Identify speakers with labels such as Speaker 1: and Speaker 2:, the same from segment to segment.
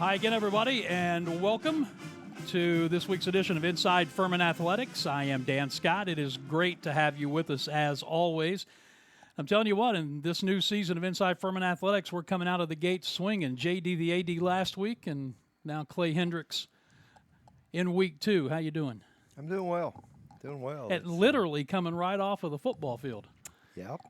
Speaker 1: Hi again, everybody, and welcome to this week's edition of Inside Furman Athletics. I am Dan Scott. It is great to have you with us as always. I'm telling you what, in this new season of Inside Furman Athletics, we're coming out of the gate swinging. JD the AD last week, and now Clay Hendrix in week 2. How you doing?
Speaker 2: I'm doing well.
Speaker 1: And literally coming right off of the football field.
Speaker 2: Yep.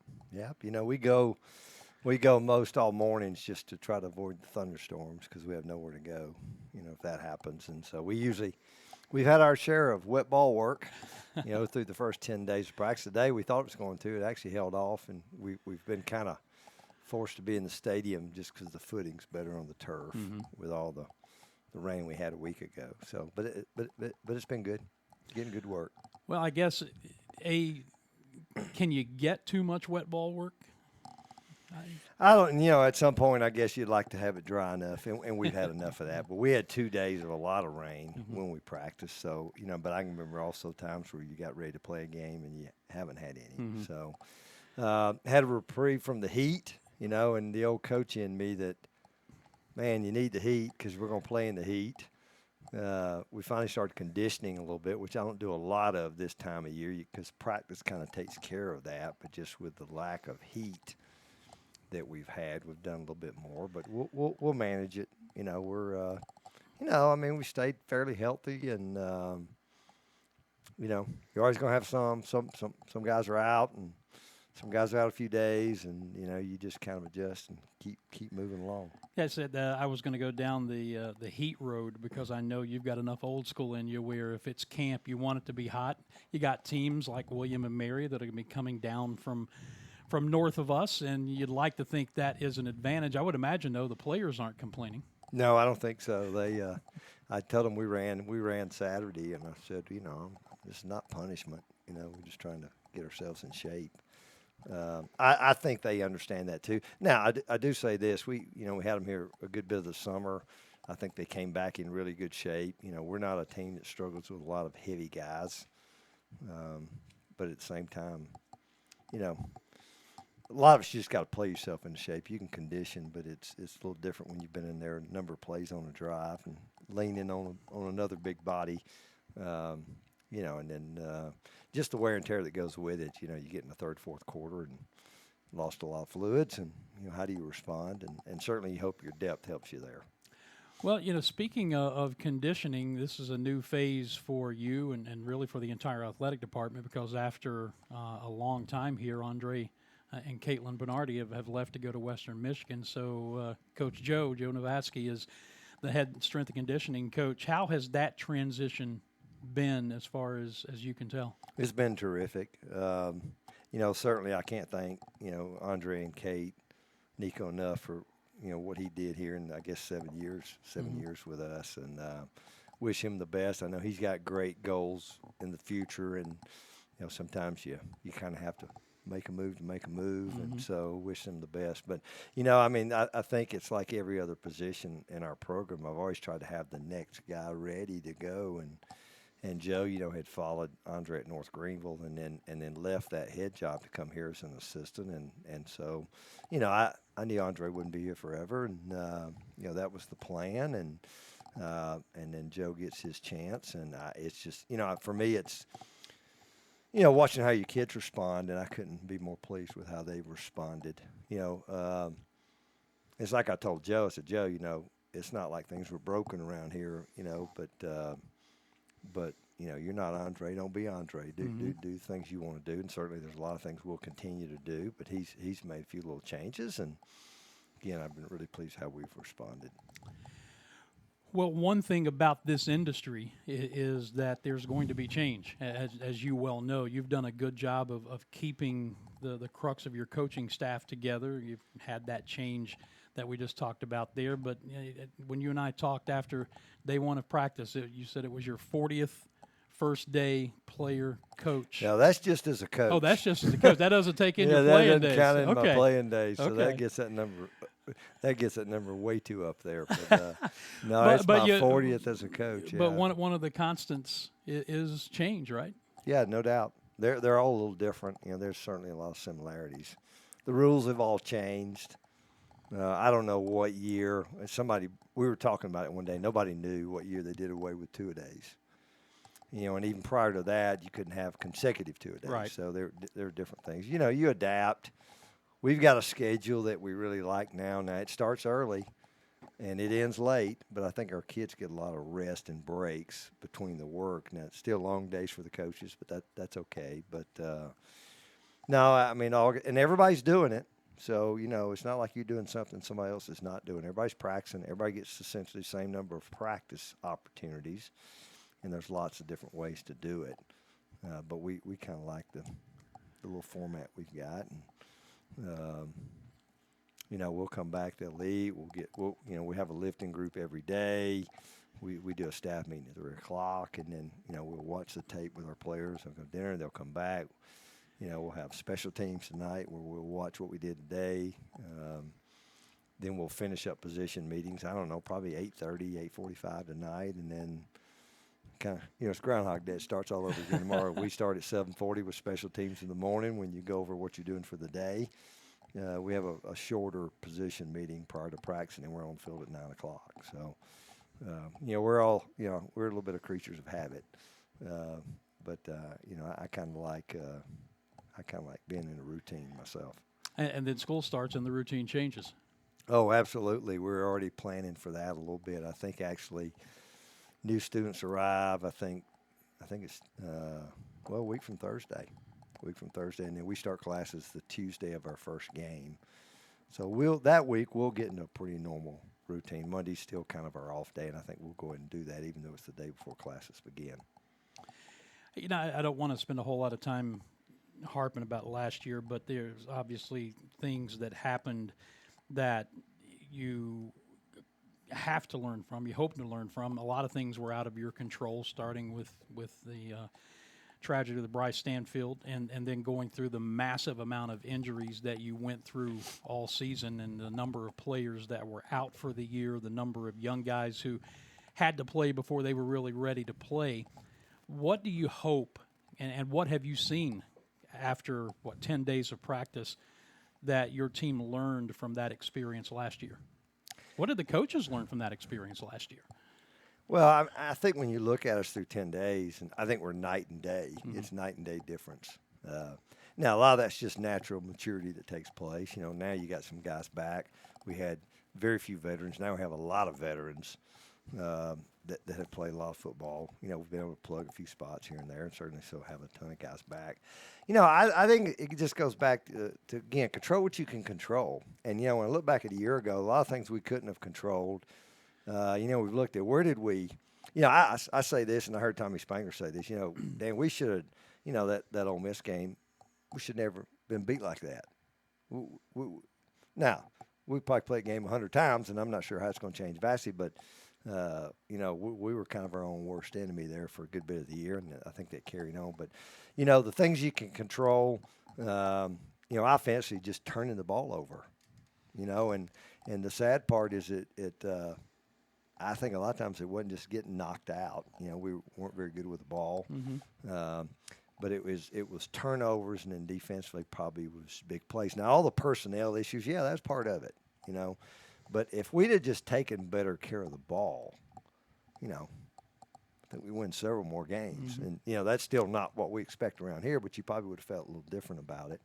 Speaker 2: You know, we go most all mornings just to try to avoid the thunderstorms because we have nowhere to go, you know, if that happens. And so we've had our share of wet ball work, you know, through the first 10 days of practice. Today we thought it was going to. It actually held off, and we've been kind of forced to be in the stadium just because the footing's better on the turf with all the rain we had a week ago. So, but it's been good, getting good work.
Speaker 1: Well, I guess, can you get too much wet ball work?
Speaker 2: I don't, you know, at some point I guess you'd like to have it dry enough, and we've had enough of that. But we had 2 days of a lot of rain when we practiced. So, you know, but I can remember also times where you got ready to play a game and you haven't had any. So, had a reprieve from the heat, you know, and the old coach in me that, man, you need the heat because we're going to play in the heat. We finally started conditioning a little bit, which I don't do a lot of this time of year because practice kind of takes care of that. But just with the lack of heat that we've had, we've done a little bit more. But we'll manage it. You know, we're I mean, we stayed fairly healthy, and you know, you're always going to have some guys are out, and some guys are out a few days, and you know, you just kind of adjust and keep moving along.
Speaker 1: Yeah, I said I was going to go down the heat road because I know you've got enough old school in you where if it's camp, you want it to be hot. You got teams like William and Mary that are going to be coming down from north of us, and you'd like to think that is an advantage. I would imagine, though, the players aren't complaining.
Speaker 2: No, I don't think so. They, I told them we ran Saturday, and I said, you know, this is not punishment. You know, we're just trying to get ourselves in shape. I think they understand that too. Now, I do say this: we had them here a good bit of the summer. I think they came back in really good shape. You know, we're not a team that struggles with a lot of heavy guys, but at the same time, you know, a lot of it's just got to play yourself into shape. You can condition, but it's a little different when you've been in there a number of plays on a drive and leaning on another big body. You know, and then just the wear and tear that goes with it. You know, you get in the third, fourth quarter and lost a lot of fluids, and you know, how do you respond? And certainly you hope your depth helps you there.
Speaker 1: Well, you know, speaking of conditioning, this is a new phase for you and really for the entire athletic department because after a long time here, Andre and Caitlin Bernardi have left to go to Western Michigan. So Coach Joe Novatsky is the head strength and conditioning coach. How has that transition been as far as you can tell?
Speaker 2: It's been terrific. You know, certainly I can't thank, you know, Andre and Kate, Nico enough for, you know, what he did here in, I guess, 7 years with us, and wish him the best. I know he's got great goals in the future, and, you know, sometimes you kind of have to make a move, and so wish them the best. But, you know, I mean, I think it's like every other position in our program. I've always tried to have the next guy ready to go, and Joe, you know, had followed Andre at North Greenville and then left that head job to come here as an assistant. And so, you know, I knew Andre wouldn't be here forever. And, you know, that was the plan. And then Joe gets his chance. And it's just, you know, for me, it's, you know, watching how your kids respond. And I couldn't be more pleased with how they've responded. You know, it's like I told Joe, I said, Joe, you know, it's not like things were broken around here, you know, but you know, you're not Andre. Don't be Andre. Do things you want to do, and certainly there's a lot of things we'll continue to do. But he's made a few little changes, and again, I've been really pleased how we've responded.
Speaker 1: Well, one thing about this industry is that there's going to be change. As you well know, you've done a good job of keeping the crux of your coaching staff together. You've had that change that we just talked about there. But when you and I talked after day one of practice, you said it was your 40th first day player coach.
Speaker 2: No, that's just as a coach.
Speaker 1: Oh, that's just as a coach. That doesn't take in your playing days.
Speaker 2: Yeah, that doesn't count in my playing days. So
Speaker 1: okay.
Speaker 2: that gets that number way too up there. But no, it's my 40th as a coach. Yeah.
Speaker 1: But one of the constants is change, right?
Speaker 2: Yeah, no doubt. They're all a little different. You know, there's certainly a lot of similarities. The rules have all changed. I don't know what year. We were talking about it one day. Nobody knew what year they did away with two-a-days. And even prior to that, you couldn't have consecutive two-a-days.
Speaker 1: Right.
Speaker 2: So there are different things. You adapt. We've got a schedule that we really like now. Now, it starts early and it ends late, but I think our kids get a lot of rest and breaks between the work. Now, it's still long days for the coaches, but that's okay. But, no, I mean, and everybody's doing it. So, it's not like you're doing something somebody else is not doing. Everybody's practicing. Everybody gets essentially the same number of practice opportunities, and there's lots of different ways to do it. But we kind of like the little format we've got. And, we'll come back to elite. We have a lifting group every day. We do a staff meeting at 3 o'clock, and then, we'll watch the tape with our players. They'll go to dinner. They'll come back. We'll have special teams tonight where we'll watch what we did today. Then we'll finish up position meetings. I don't know, probably 8:30, 8:45 tonight, and then kind of, it's Groundhog Day. It starts all over again tomorrow. We start at 7:40 with special teams in the morning when you go over what you're doing for the day. We have a shorter position meeting prior to practice, and then we're on the field at 9 o'clock. So, we're all, we're a little bit of creatures of habit. But I kind of like being in a routine myself.
Speaker 1: And then school starts and the routine changes.
Speaker 2: Oh, absolutely. We're already planning for that a little bit. I think actually new students arrive. I think it's a week from Thursday. And then we start classes the Tuesday of our first game. So that week we'll get into a pretty normal routine. Monday's still kind of our off day, and I think we'll go ahead and do that even though it's the day before classes begin.
Speaker 1: I don't want to spend a whole lot of time harping about last year, but there's obviously things that happened that you have to learn from, you hope to learn from. A lot of things were out of your control, starting with the tragedy of the Bryce Stanfield and then going through the massive amount of injuries that you went through all season, and the number of players that were out for the year, the number of young guys who had to play before they were really ready to play. What do you hope, and what have you seen after, 10 days of practice, that your team learned from that experience last year? What did the coaches learn from that experience last year?
Speaker 2: Well, I think when you look at us through 10 days, and I think we're night and day. Mm-hmm. It's night and day difference. Now, a lot of that's just natural maturity that takes place. Now you got some guys back. We had very few veterans. Now we have a lot of veterans that have played a lot of football. We've been able to plug a few spots here and there, and certainly still have a ton of guys back. I think it just goes back to again, control what you can control. And, when I look back at a year ago, a lot of things we couldn't have controlled. We've looked at where did we – I say this, and I heard Tommy Spangler say this, Dan, we should have, that Ole Miss game, we should never been beat like that. Now, we probably played a game 100 times, and I'm not sure how it's going to change vastly, but – we were kind of our own worst enemy there for a good bit of the year, and I think that carried on. But, the things you can control, offensively, just turning the ball over, and the sad part is I think a lot of times it wasn't just getting knocked out. We weren't very good with the ball. Mm-hmm. But it was turnovers, and then defensively probably was big plays. Now, all the personnel issues, that's part of it, But if we'd have just taken better care of the ball, I think we win several more games. Mm-hmm. And, that's still not what we expect around here, but you probably would have felt a little different about it.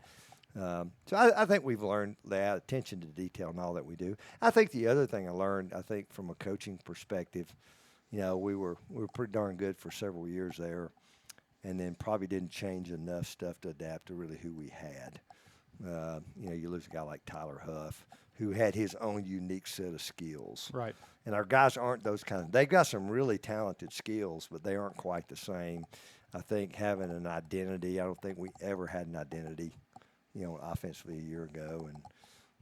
Speaker 2: So I think we've learned that attention to detail and all that we do. I think the other thing I learned, from a coaching perspective, we were pretty darn good for several years there, and then probably didn't change enough stuff to adapt to really who we had. You lose a guy like Tyler Huff, who had his own unique set of skills.
Speaker 1: Right.
Speaker 2: And our guys aren't those kinds. They've got some really talented skills, but they aren't quite the same. I think having an identity, I don't think we ever had an identity, offensively a year ago.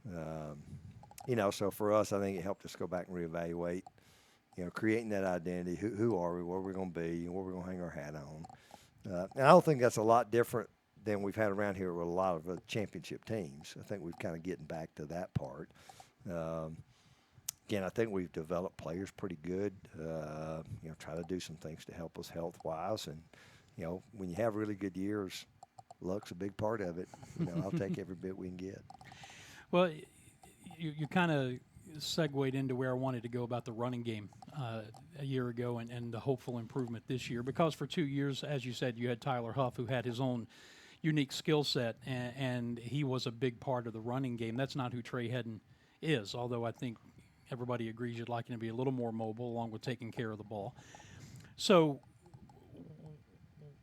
Speaker 2: And, so for us, I think it helped us go back and reevaluate, creating that identity. Who are we, where we're going to be, and where we're going to hang our hat on. And I don't think that's a lot different than we've had around here with a lot of championship teams. I think we've kind of getting back to that part. Again, I think we've developed players pretty good. Try to do some things to help us health-wise. And, when you have really good years, luck's a big part of it. I'll take every bit we can get.
Speaker 1: Well, you kind of segued into where I wanted to go about the running game a year ago and the hopeful improvement this year. Because for 2 years, as you said, you had Tyler Huff, who had his own unique skill set, and he was a big part of the running game. That's not who Trey Hedden is, although I think everybody agrees you'd like him to be a little more mobile along with taking care of the ball. So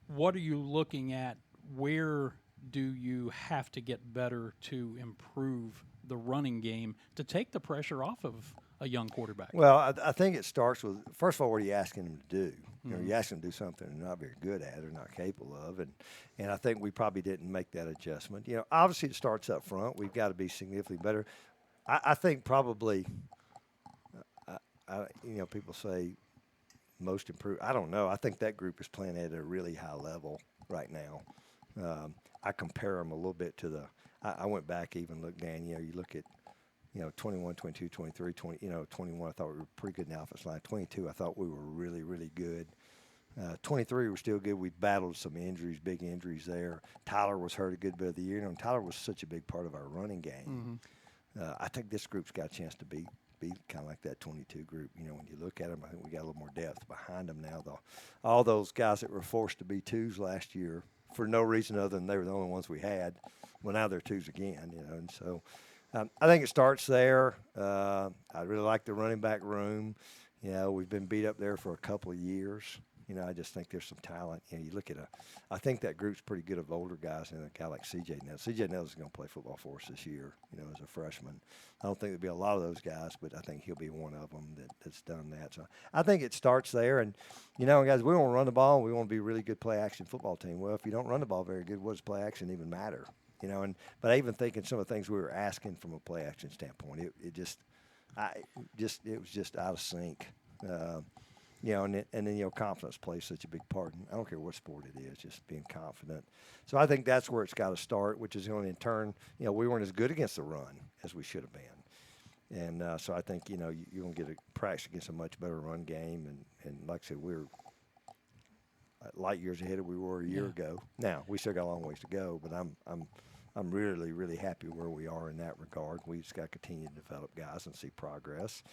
Speaker 1: what are you looking at? Where do you have to get better to improve the running game to take the pressure off of a young quarterback?
Speaker 2: Well, I think it starts with, first of all, what are you asking them to do? You know, you ask them to do something they're not very good at or not capable of, and I think we probably didn't make that adjustment. You know, obviously it starts up front. We've got to be significantly better. I think probably, you know, people say most improved. I don't know. I think that group is playing at a really high level right now. I compare them a little bit to the. I went back, even looked, Dan. You know, you look at, you know, 21, 22, 23, 20. You know, 21. I thought we were pretty good in the offensive line. 22. I thought we were really, really good. 23 were still good. We battled some injuries, big injuries there. Tyler was hurt a good bit of the year. You know, and Tyler was such a big part of our running game. I think this group's got a chance to be kind of like that 22 group. You know, when you look at them, I think we got a little more depth behind them now. Though, all those guys that were forced to be twos last year for no reason other than they were the only ones we had, well, now they're twos again. You know, and so I think it starts there. I really like the running back room. You know, we've been beat up there for a couple of years. You know, I just think there's some talent. You know, you look at I think that group's pretty good of older guys, and a guy like C.J. Nelson. C.J. Nelson's going to play football for us this year, you know, as a freshman. I don't think there'll be a lot of those guys, but I think he'll be one of them that's done that. So I think it starts there. And, you know, guys, we want to run the ball. We want to be a really good play-action football team. Well, if you don't run the ball very good, what does play-action even matter? You know, but I even think in some of the things we were asking from a play-action standpoint, it was just out of sync. You know, and then, you know, confidence plays such a big part. And I don't care what sport it is, just being confident. So I think that's where it's got to start, which is going to, in turn, you know, we weren't as good against the run as we should have been. And so I think, you know, you're going to get a practice against a much better run game. And like I said, we're light years ahead of we were a year ago. Now, we still got a long ways to go, but I'm really, really happy where we are in that regard. We just got to continue to develop guys and see progress.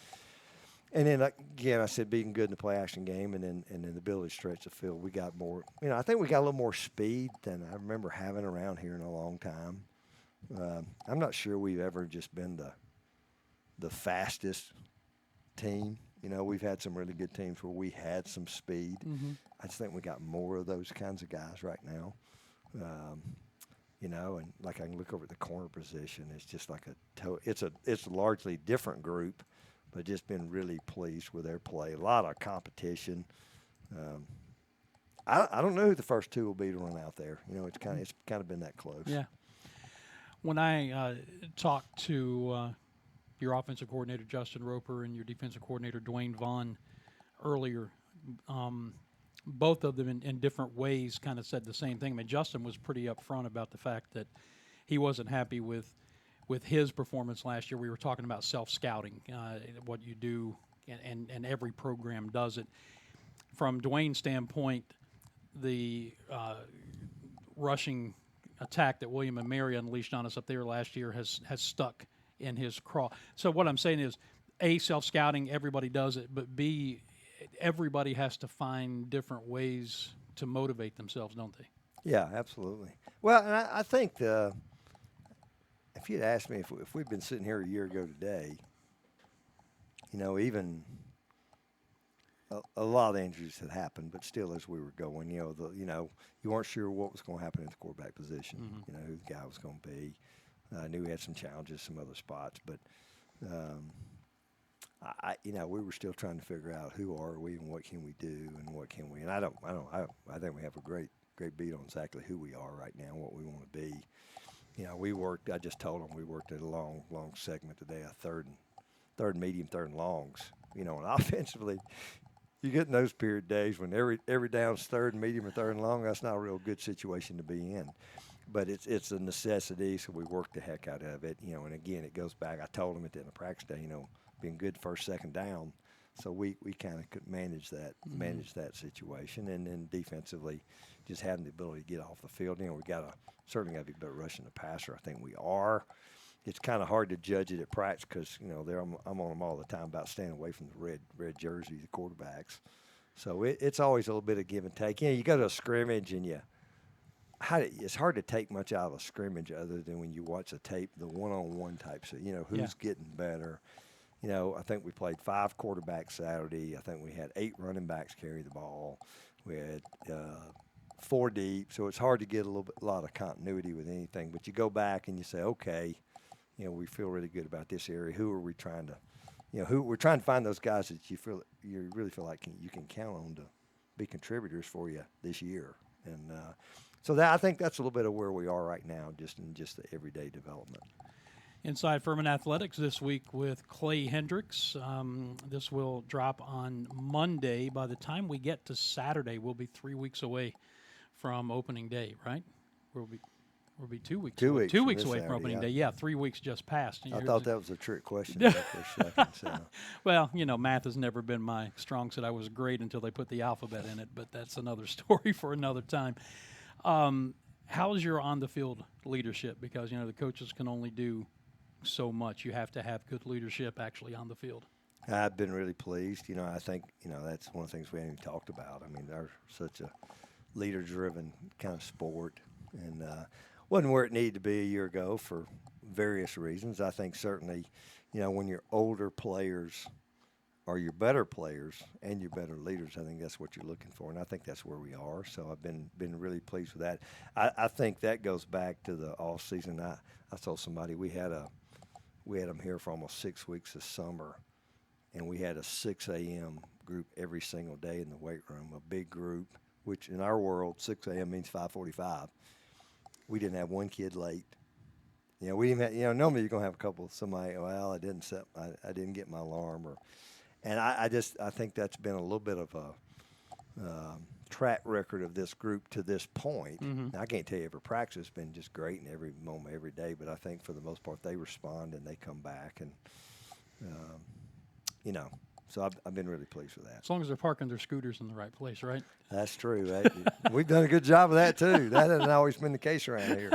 Speaker 2: And then, again, I said being good in the play-action game and then the ability to stretch the field. We got more, you know, I think we got a little more speed than I remember having around here in a long time. I'm not sure we've ever just been the fastest team. You know, we've had some really good teams where we had some speed. I just think we got more of those kinds of guys right now. You know, and like I can look over at the corner position. It's just like it's a largely different group. But just been really pleased with their play. A lot of competition. I don't know who the first two will be to run out there. You know, it's kind of been that close.
Speaker 1: Yeah. When I talked to your offensive coordinator Justin Roper and your defensive coordinator Dwayne Vaughn earlier, both of them in different ways kind of said the same thing. I mean, Justin was pretty upfront about the fact that he wasn't happy with his performance last year. We were talking about self-scouting, what you do, and every program does it. From Dwayne's standpoint, the rushing attack that William and Mary unleashed on us up there last year has stuck in his craw. So what I'm saying is, A, self-scouting, everybody does it, but B, everybody has to find different ways to motivate themselves, don't they?
Speaker 2: Yeah, absolutely. Well, and I think if you'd asked me if we'd been sitting here a year ago today, you know, even a lot of injuries had happened, but still as we were going, you know, you weren't sure what was going to happen at the quarterback position, you know, who the guy was going to be. I knew we had some challenges, some other spots, but, you know, we were still trying to figure out who are we and what can we do and what can we. And I think we have a great beat on exactly who we are right now and what we want to be. You know, I just told them we worked at a long segment today, a third medium, third and longs. You know, and offensively, you get in those period days when every down's third and medium or third and long. That's not a real good situation to be in. But it's a necessity, so we work the heck out of it. You know, and again, it goes back. I told them at the end of practice day, you know, being good first, second down. So we kind of could manage that situation, and then defensively, just having the ability to get off the field. You know, we certainly got to be better rushing the passer. I think we are. it's kind of hard to judge it at practice because I'm on them all the time about staying away from the red jersey, the quarterbacks. So it's always a little bit of give and take. You go to a scrimmage and it's hard to take much out of a scrimmage other than when you watch a tape, the one-on-one types of, who's getting better. I think we played 5 quarterbacks Saturday. I think we had 8 running backs carry the ball. We had 4 deep, so it's hard to get a lot of continuity with anything. But you go back and you say, okay, we feel really good about this area. Who are we trying to, we're trying to find those guys that you really feel like you can count on to be contributors for you this year. And so I think that's a little bit of where we are right now, just in the everyday development.
Speaker 1: Inside Furman Athletics this week with Clay Hendrix. This will drop on Monday. By the time we get to Saturday, we'll be 3 weeks away from opening day, right? We'll be 2 weeks.
Speaker 2: 2 weeks.
Speaker 1: 2 weeks away
Speaker 2: Saturday,
Speaker 1: from opening day. Yeah, 3 weeks just passed.
Speaker 2: I thought that was a trick question there for a second. So.
Speaker 1: Well, math has never been my strong suit. I was great until they put the alphabet in it, but that's another story for another time. How's your on-the-field leadership? Because, the coaches can only do so much. You have to have good leadership actually on the field.
Speaker 2: I've been really pleased. I think, that's one of the things we haven't even talked about. I mean, they're such a leader-driven kind of sport. And wasn't where it needed to be a year ago for various reasons. I think certainly, when your older players are your better players and your better leaders, I think that's what you're looking for. And I think that's where we are. So I've been really pleased with that. I think that goes back to the off season. I told somebody we had them here for almost 6 weeks this summer, and we had a 6 a.m. group every single day in the weight room, a big group, which in our world, 6 a.m. means 5:45. We didn't have one kid late. We didn't have, normally you're going to have a couple, somebody, well, I didn't get my alarm. And I think that's been a little bit of a track record of this group to this point.
Speaker 1: Mm-hmm.
Speaker 2: Now, I can't tell you every practice has been just great in every moment, every day, but I think for the most part they respond and they come back. And, so I've been really pleased with that.
Speaker 1: As long as they're parking their scooters in the right place, right?
Speaker 2: That's true. We've done a good job of that, too. That hasn't always been the case around here.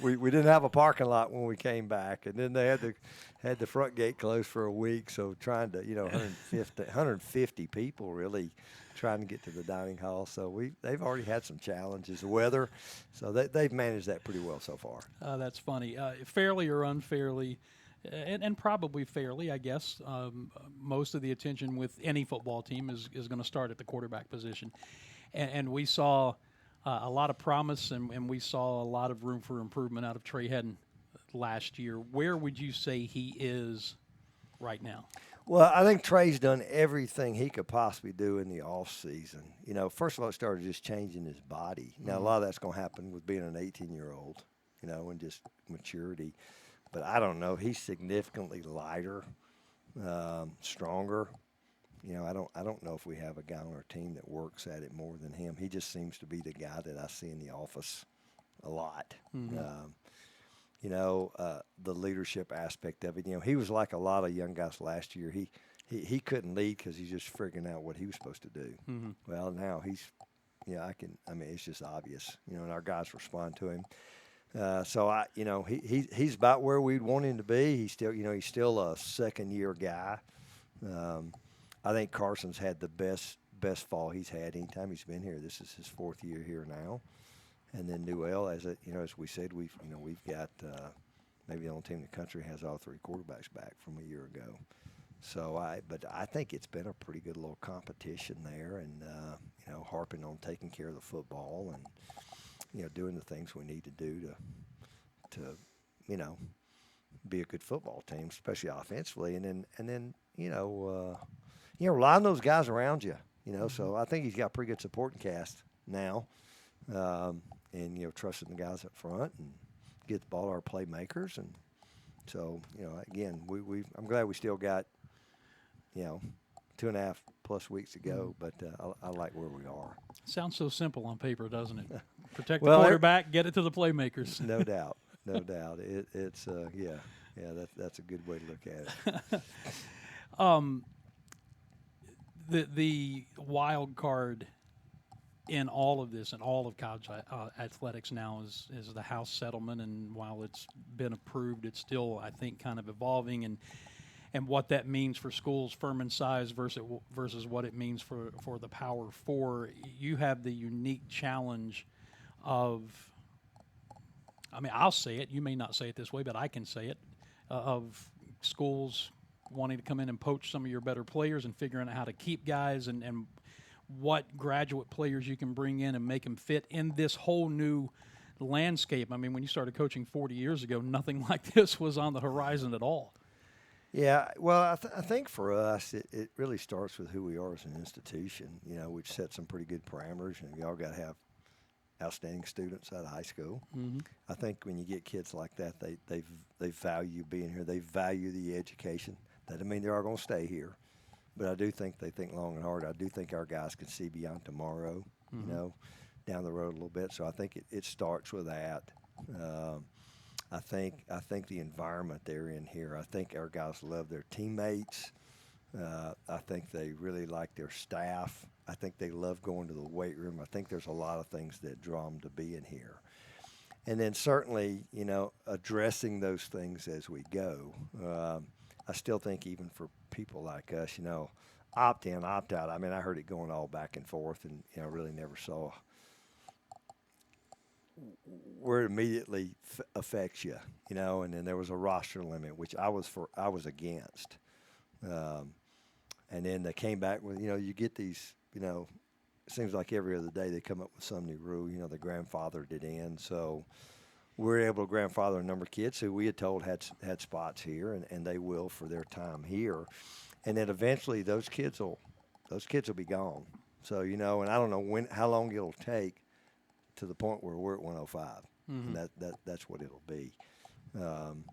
Speaker 2: We didn't have a parking lot when we came back, and then they had the front gate closed for a week, so trying to, 150 people really trying to get to the dining hall. So they've already had some challenges, the weather, so they've managed that pretty well so far.
Speaker 1: That's funny. Fairly or unfairly, and probably fairly, I guess, most of the attention with any football team is going to start at the quarterback position. And we saw a lot of promise, and we saw a lot of room for improvement out of Trey Hedden last year. Where would you say he is right now?
Speaker 2: Well, I think Trey's done everything he could possibly do in the off season. First of all, it started just changing his body. Now, a lot of that's going to happen with being an 18-year-old, and just maturity. But I don't know. He's significantly lighter, stronger. I don't know if we have a guy on our team that works at it more than him. He just seems to be the guy that I see in the office a lot.
Speaker 1: Mm-hmm.
Speaker 2: The leadership aspect of it. He was like a lot of young guys last year. He couldn't lead because he's just figuring out what he was supposed to do.
Speaker 1: Mm-hmm.
Speaker 2: Well, now he's, it's just obvious. And our guys respond to him. So he's about where we'd want him to be. He's still a second-year guy. I think Carson's had the best fall he's had anytime he's been here. This is his 4th year here now. And then Newell, as we said, we've got maybe the only team in the country has all 3 quarterbacks back from a year ago. So but I think it's been a pretty good little competition there, and harping on taking care of the football and doing the things we need to do to be a good football team, especially offensively, and then rely on those guys around you. So I think he's got a pretty good supporting cast now. And trusting the guys up front and get the ball to our playmakers, and so again, I'm glad we still got 2.5 plus weeks to go, but I like where we are.
Speaker 1: Sounds so simple on paper, doesn't it? Protect the quarterback, get it to the playmakers.
Speaker 2: No doubt, no doubt. It's that's a good way to look at it.
Speaker 1: The wild card in all of this and all of college athletics now is the House settlement, and while it's been approved, it's still, I think, kind of evolving, and what that means for schools Furman size versus what it means for the Power Four. You have the unique challenge of, I mean, I'll say it, you may not say it this way, but I can say it, of schools wanting to come in and poach some of your better players and figuring out how to keep guys and what graduate players you can bring in and make them fit in this whole new landscape. I mean, when you started coaching 40 years ago, nothing like this was on the horizon at all.
Speaker 2: Yeah, well, I think for us, it really starts with who we are as an institution, which sets some pretty good parameters. We all got to have outstanding students out of high school.
Speaker 1: Mm-hmm.
Speaker 2: I think when you get kids like that, they value being here. They value the education. That doesn't mean they're all going to stay here. But I do think they think long and hard. I do think our guys can see beyond tomorrow,
Speaker 1: Mm-hmm.
Speaker 2: Down the road a little bit. So I think it starts with that. I think the environment they're in here, I think our guys love their teammates. I think they really like their staff. I think they love going to the weight room. I think there's a lot of things that draw them to be in here. And then certainly, addressing those things as we go. I still think even for people like us, opt in, opt out. I mean, I heard it going all back and forth, and really never saw where it immediately affects you, And then there was a roster limit, which I was against. And then they came back with, you get these, it seems like every other day they come up with some new rule. They grandfathered it in, so we're able to grandfather a number of kids who we had told had spots here, and they will for their time here. And then eventually those kids will be gone. So, and I don't know how long it'll take to the point where we're at 105.
Speaker 1: Mm-hmm.
Speaker 2: And that's what it'll be. And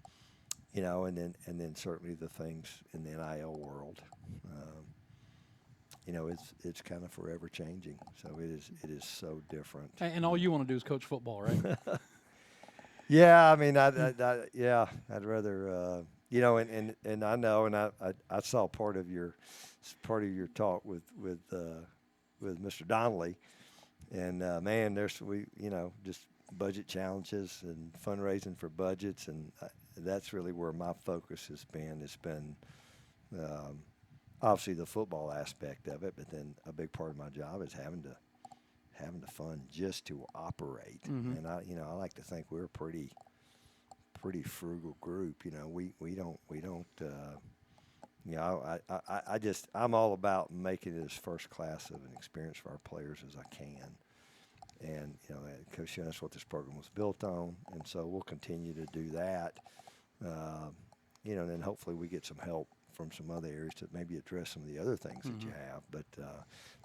Speaker 2: then certainly the things in the NIL world, it's kind of forever changing. So it is so different.
Speaker 1: And all you want to do is coach football, right?
Speaker 2: Yeah, I mean, I'd rather, and I know, and I saw part of your talk with Mr. Donnelly, and man, just budget challenges and fundraising for budgets, and that's really where my focus has been. It's been obviously the football aspect of it, but then a big part of my job is having to fund just to operate.
Speaker 1: Mm-hmm.
Speaker 2: And I like to think we're a pretty frugal group. We don't. I'm all about making it as first class of an experience for our players as I can. And Coach, that's what this program was built on, and so we'll continue to do that. And then hopefully we get some help from some other areas to maybe address some of the other things that you have. But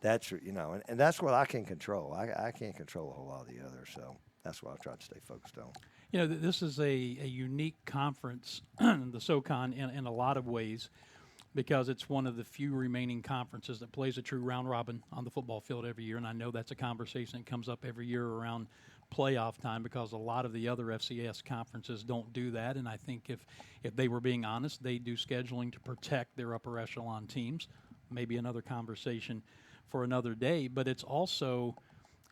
Speaker 2: that's, and that's what I can control. I can't control a whole lot of the others, so that's what I've tried to stay focused on.
Speaker 1: This is a unique conference, the SoCon, in a lot of ways, because it's one of the few remaining conferences that plays a true round robin on the football field every year. And I know that's a conversation that comes up every year around playoff time, because a lot of the other FCS conferences don't do that. And I think if they were being honest, they do scheduling to protect their upper echelon teams. Maybe another conversation for another day. But it's also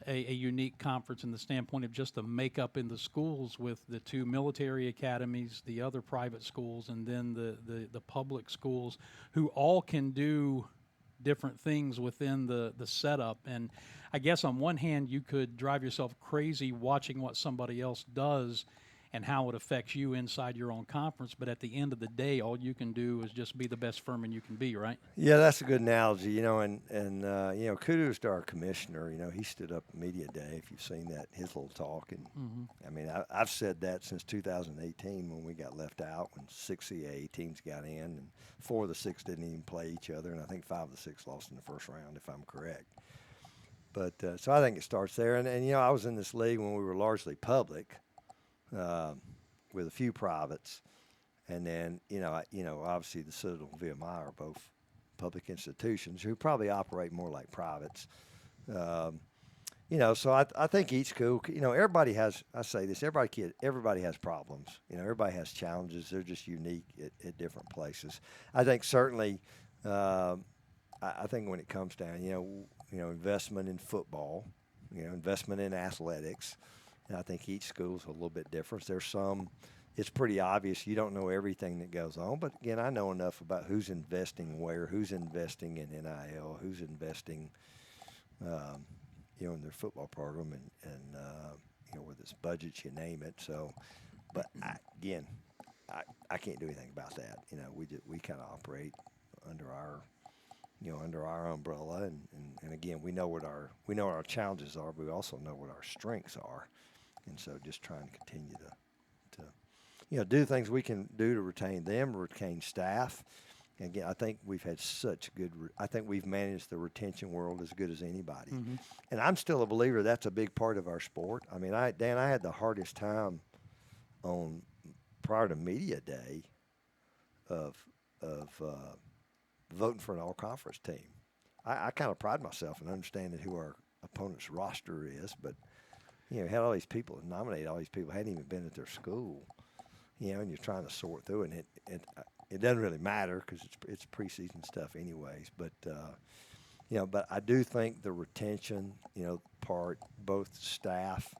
Speaker 1: a unique conference in the standpoint of just the makeup in the schools, with the two military academies, the other private schools, and then the public schools, who all can do different things within the setup. And I guess on one hand, you could drive yourself crazy watching what somebody else does and how it affects you inside your own conference. But at the end of the day, all you can do is just be the best Furman you can be, right?
Speaker 2: Yeah, that's a good analogy, and kudos to our commissioner. He stood up at Media Day, if you've seen that, his little talk. And I mean, I've said that since 2018 when we got left out, when 6 CAA teams got in, and 4 of the 6 didn't even play each other, and I think 5 of the 6 lost in the first round, if I'm correct. But so I think it starts there. And I was in this league when we were largely public, with a few privates, and then obviously the Citadel and VMI are both public institutions who probably operate more like privates. So I think each school, everybody has. I say this: everybody has problems. Everybody has challenges. They're just unique at different places. I think certainly, I think when it comes down, investment in football investment in athletics. And I think each school's a little bit different. There's some, it's pretty obvious you don't know everything that goes on. But again, I know enough about who's investing where, who's investing in NIL, who's investing, in their football program, and with its budgets, you name it. So, but I can't do anything about that. We kind of operate under our umbrella, and again, we know what our challenges are, but we also know what our strengths are, and so just trying to continue to do things we can do to retain them, retain staff. And again, I think we've had I think we've managed the retention world as good as anybody, and I'm still a believer that's a big part of our sport. I mean, Dan, I had the hardest time prior to media day of voting for an all-conference team. I kind of pride myself in understanding who our opponent's roster is, but had all these people nominate all these people hadn't even been at their school, and you're trying to sort through it. And it doesn't really matter because it's preseason stuff anyways. But but I do think the retention part, both staff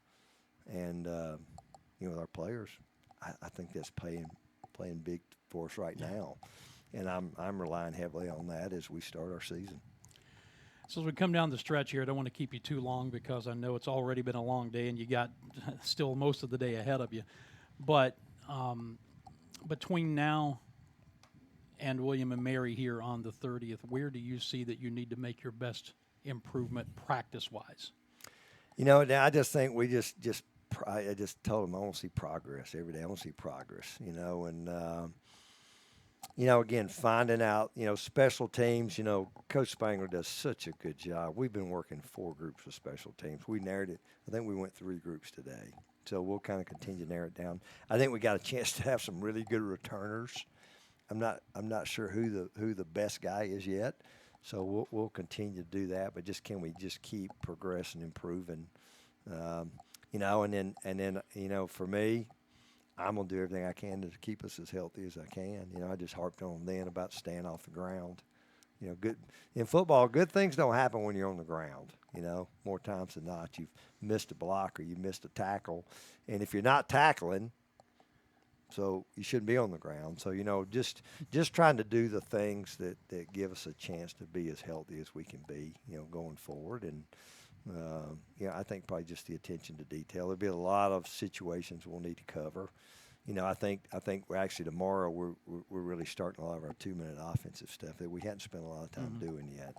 Speaker 2: and with our players, I think that's playing big for us right now. And I'm relying heavily on that as we start our season.
Speaker 1: So as we come down the stretch here, I don't want to keep you too long because I know it's already been a long day and you got still most of the day ahead of you. But between now and William and Mary here on the 30th, where do you see that you need to make your best improvement practice-wise?
Speaker 2: I just think I just told them I want to see progress every day. I want to see progress, again, finding out, special teams, Coach Spangler does such a good job. We've been working 4 groups of special teams. We narrowed it. I think we went 3 groups today. So we'll kind of continue to narrow it down. I think we got a chance to have some really good returners. I'm not sure who the best guy is yet. So we'll continue to do that, but can we just keep progressing, improving, and then for me, I'm gonna do everything I can to keep us as healthy as I can. I just harped on then about staying off the ground. Good in football. Good things don't happen when you're on the ground. More times than not, you've missed a block or you missed a tackle, and if you're not tackling, so you shouldn't be on the ground. So just trying to do the things that give us a chance to be as healthy as we can be. Going forward, and I think probably just the attention to detail. There'll be a lot of situations we'll need to cover. I think we're actually tomorrow we're really starting a lot of our 2-minute offensive stuff that we hadn't spent a lot of time doing yet.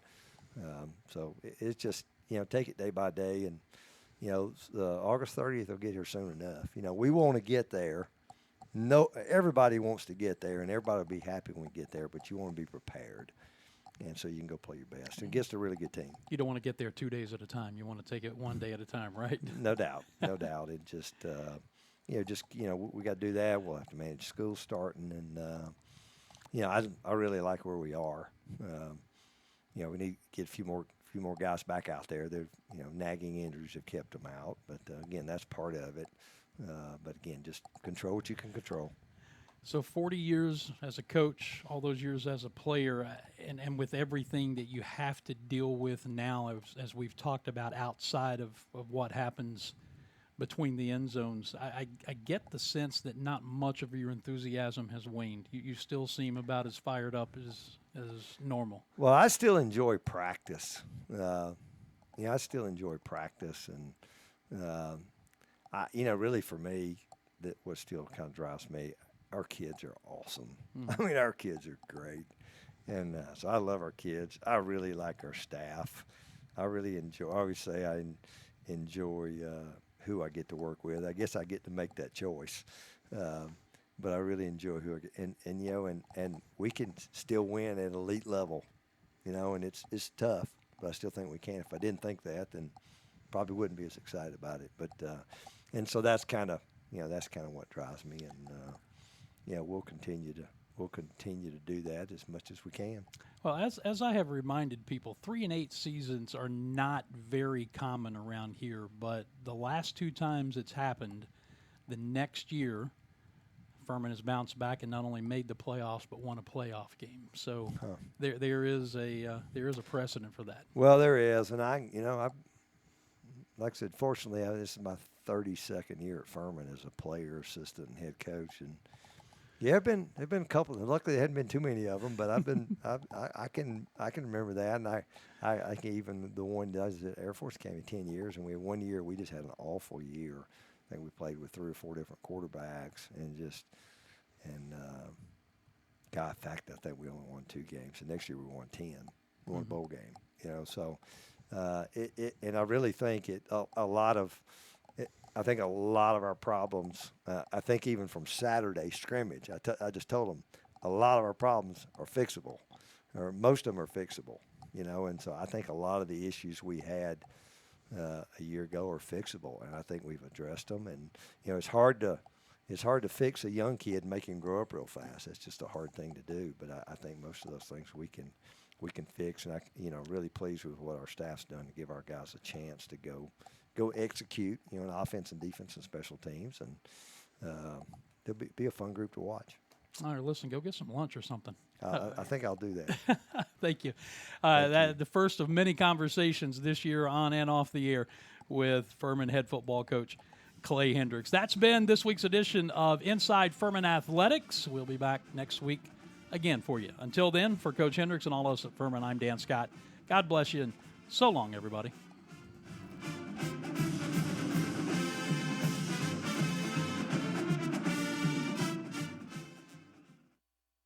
Speaker 2: So it's just take it day by day, and August 30th will get here soon enough. We want to get there. No, everybody wants to get there, and everybody will be happy when we get there. But you want to be prepared, and so you can go play your best. And against a really good team.
Speaker 1: You don't want to get there 2 days at a time. You want to take it one day at a time, right?
Speaker 2: No doubt. It just, we got to do that. We'll have to manage school starting, and I really like where we are. We need to get a few more guys back out there. They're nagging injuries have kept them out, but again, that's part of it. But again, just control what you can control.
Speaker 1: So 40 years as a coach, all those years as a player, and with everything that you have to deal with now, as we've talked about outside of what happens between the end zones, I get the sense that not much of your enthusiasm has waned. You still seem about as fired up as normal.
Speaker 2: Well, I still enjoy practice. I still enjoy practice, and really for me, that what still kind of drives me. Our kids are awesome. I mean, our kids are great. And so I love our kids. I really like our staff. I always say I enjoy who I get to work with. I guess I get to make that choice. But I really enjoy who I get. And we can still win at elite level, and it's tough, but I still think we can. If I didn't think that, then probably wouldn't be as excited about it. But and so that's kind of what drives me, and we'll continue to do that as much as we can.
Speaker 1: Well, as I have reminded people, 3-8 seasons are not very common around here, but the last 2 times it's happened, the next year, Furman has bounced back and not only made the playoffs but won a playoff game. So there is a precedent for that.
Speaker 2: Well, there is, and like I said, fortunately, this is my 32nd year at Furman as a player, assistant, and head coach, and yeah, there've been a couple. Luckily, there hadn't been too many of them, but I can remember that, and I can even the one does the Air Force Academy 10 years, and we had 1 year we just had an awful year. I think we played with 3 or 4 different quarterbacks, God, in fact, I think we only won 2 games. The next year we won 10. We won a bowl game, So, and I really think a lot of our problems. I think even from Saturday scrimmage, I just told them a lot of our problems are fixable, or most of them are fixable, And so I think a lot of the issues we had a year ago are fixable, and I think we've addressed them. And it's hard to fix a young kid and make him grow up real fast. That's just a hard thing to do. But I think most of those things we can fix. And really pleased with what our staff's done to give our guys a chance to go execute, in offense and defense and special teams, and they'll be a fun group to watch.
Speaker 1: All right, listen, go get some lunch or something.
Speaker 2: I think I'll do that.
Speaker 1: Thank you. The first of many conversations this year on and off the air with Furman head football coach Clay Hendrix. That's been this week's edition of Inside Furman Athletics. We'll be back next week again for you. Until then, for Coach Hendrix and all of us at Furman, I'm Dan Scott. God bless you, and so long, everybody.